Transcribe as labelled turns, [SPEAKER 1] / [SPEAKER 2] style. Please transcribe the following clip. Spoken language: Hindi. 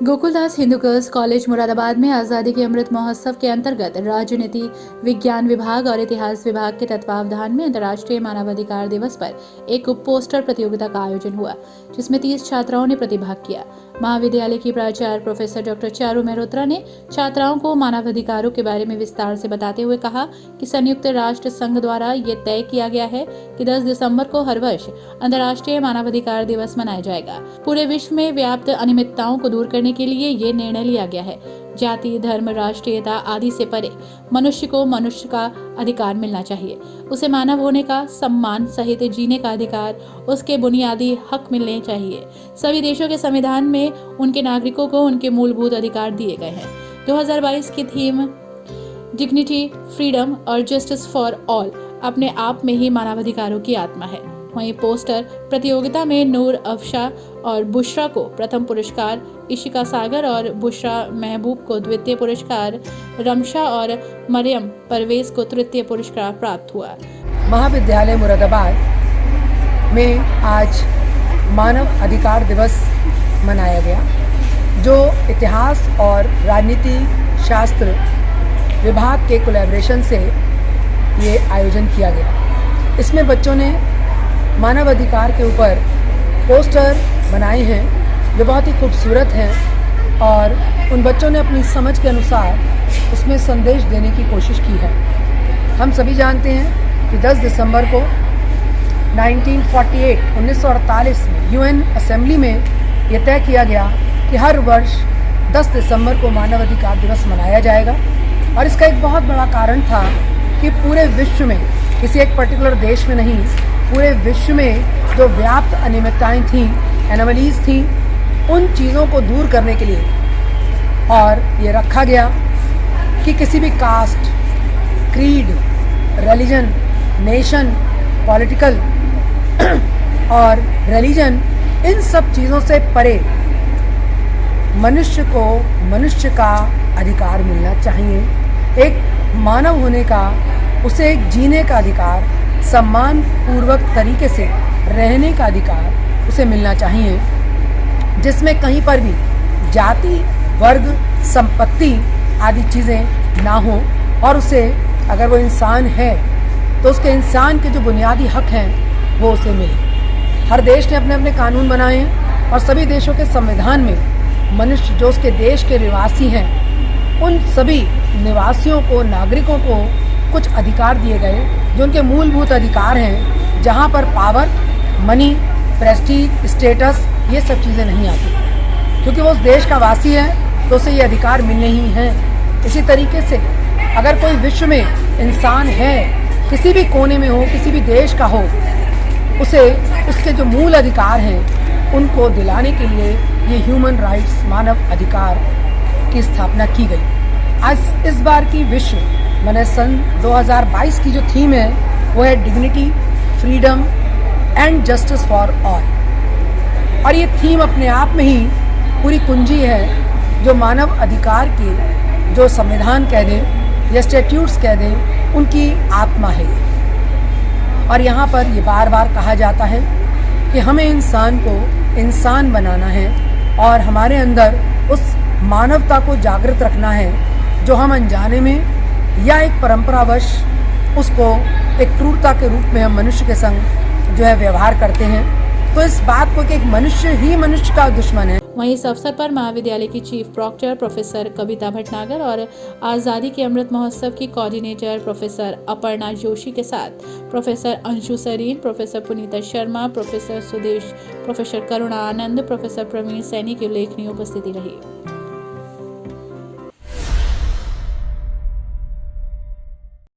[SPEAKER 1] गोकुलदास हिंदू गर्ल्स कॉलेज मुरादाबाद में आज़ादी के अमृत महोत्सव के अंतर्गत राजनीति विज्ञान विभाग और इतिहास विभाग के तत्वावधान में अंतर्राष्ट्रीय मानवाधिकार दिवस पर एक पोस्टर प्रतियोगिता का आयोजन हुआ, जिसमें 30 छात्राओं ने प्रतिभाग किया। महाविद्यालय की प्राचार्य प्रोफेसर डॉक्टर चारू मेहरोत्रा ने छात्राओं को मानवाधिकारों के बारे में विस्तार से बताते हुए कहा कि संयुक्त राष्ट्र संघ द्वारा ये तय किया गया है कि 10 दिसंबर को हर वर्ष अंतर्राष्ट्रीय मानवाधिकार दिवस मनाया जाएगा। पूरे विश्व में व्याप्त अनियमितताओं को दूर करने के लिए ये निर्णय लिया गया है। जाति, धर्म, राष्ट्रीयता आदि से परे मनुष्य को मनुष्य का अधिकार मिलना चाहिए। उसे मानव होने का सम्मान सहित जीने का अधिकार, उसके बुनियादी हक मिलने चाहिए। सभी देशों के संविधान में उनके नागरिकों को उनके मूलभूत अधिकार दिए गए हैं। 2022 की थीम डिग्निटी, फ्रीडम और जस्टिस फॉर ऑल अपने आप में ही मानवाधिकारों की आत्मा है। वहीं पोस्टर प्रतियोगिता में नूर अफशा और बुशरा को प्रथम पुरस्कार, इशिका सागर और बुशरा महबूब को द्वितीय पुरस्कार, रमशा और मरियम परवेज को तृतीय पुरस्कार प्राप्त हुआ।
[SPEAKER 2] महाविद्यालय मुरादाबाद में आज मानव अधिकार दिवस मनाया गया, जो इतिहास और राजनीति शास्त्र विभाग के कोलैबोरेशन से ये आयोजन किया गया। इसमें बच्चों ने मानव अधिकार के ऊपर पोस्टर बनाए हैं जो बहुत ही खूबसूरत हैं और उन बच्चों ने अपनी समझ के अनुसार उसमें संदेश देने की कोशिश की है। हम सभी जानते हैं कि 10 दिसंबर को 1948 में यूएन असेंबली में ये तय किया गया कि हर वर्ष 10 दिसंबर को मानव अधिकार दिवस मनाया जाएगा। और इसका एक बहुत बड़ा कारण था कि पूरे विश्व में, किसी एक पर्टिकुलर देश में नहीं, पूरे विश्व में जो व्याप्त अनियमितताएं थीं, एनोमलीज थीं, उन चीज़ों को दूर करने के लिए और ये रखा गया कि किसी भी caste, creed, religion, nation, political और रिलीजन, इन सब चीज़ों से परे मनुष्य को मनुष्य का अधिकार मिलना चाहिए। एक मानव होने का, उसे एक जीने का अधिकार, सम्मान पूर्वक तरीके से रहने का अधिकार उसे मिलना चाहिए, जिसमें कहीं पर भी जाति, वर्ग, संपत्ति आदि चीज़ें ना हो और उसे, अगर वो इंसान है तो उसके इंसान के जो बुनियादी हक हैं वो उसे मिले। हर देश ने अपने अपने कानून बनाए हैं और सभी देशों के संविधान में मनुष्य जो उसके देश के निवासी हैं, उन सभी निवासियों को, नागरिकों को कुछ अधिकार दिए गए जो उनके मूलभूत अधिकार हैं, जहाँ पर पावर, मनी, प्रेस्टीज, स्टेटस, ये सब चीज़ें नहीं आती, क्योंकि वो उस देश का वासी है तो उसे ये अधिकार मिलने ही हैं। इसी तरीके से अगर कोई विश्व में इंसान है, किसी भी कोने में हो, किसी भी देश का हो, उसे उसके जो मूल अधिकार हैं उनको दिलाने के लिए ये ह्यूमन राइट्स, मानव अधिकार की स्थापना की गई। आज इस बार की विश्व मैंने सन 2022 की जो थीम है वो है dignity, freedom and justice for all. और ये थीम अपने आप में ही पूरी कुंजी है जो मानव अधिकार के, जो संविधान कह दें या स्टैट्यूट्स कह दें, उनकी आत्मा है। और यहाँ पर ये बार बार कहा जाता है कि हमें इंसान को इंसान बनाना है और हमारे अंदर उस मानवता को जागृत रखना है जो हम अनजाने में या एक परंपरावश उसको एक क्रूरता के रूप में हम मनुष्य के संग जो है व्यवहार करते हैं। तो इस बात को कि एक मनुष्य ही मनुष्य का दुश्मन है।
[SPEAKER 1] वहीं इस अवसर पर महाविद्यालय की चीफ प्रॉक्टर प्रोफेसर कविता भटनागर और आज़ादी के अमृत महोत्सव की कोऑर्डिनेटर प्रोफेसर अपर्णा जोशी के साथ प्रोफेसर अंशु सरीन, प्रोफेसर पुनीता शर्मा, प्रोफेसर सुदेश, प्रोफेसर करुणा आनंद, प्रोफेसर प्रवीण सैनी की उल्लेखनीय उपस्थिति रही।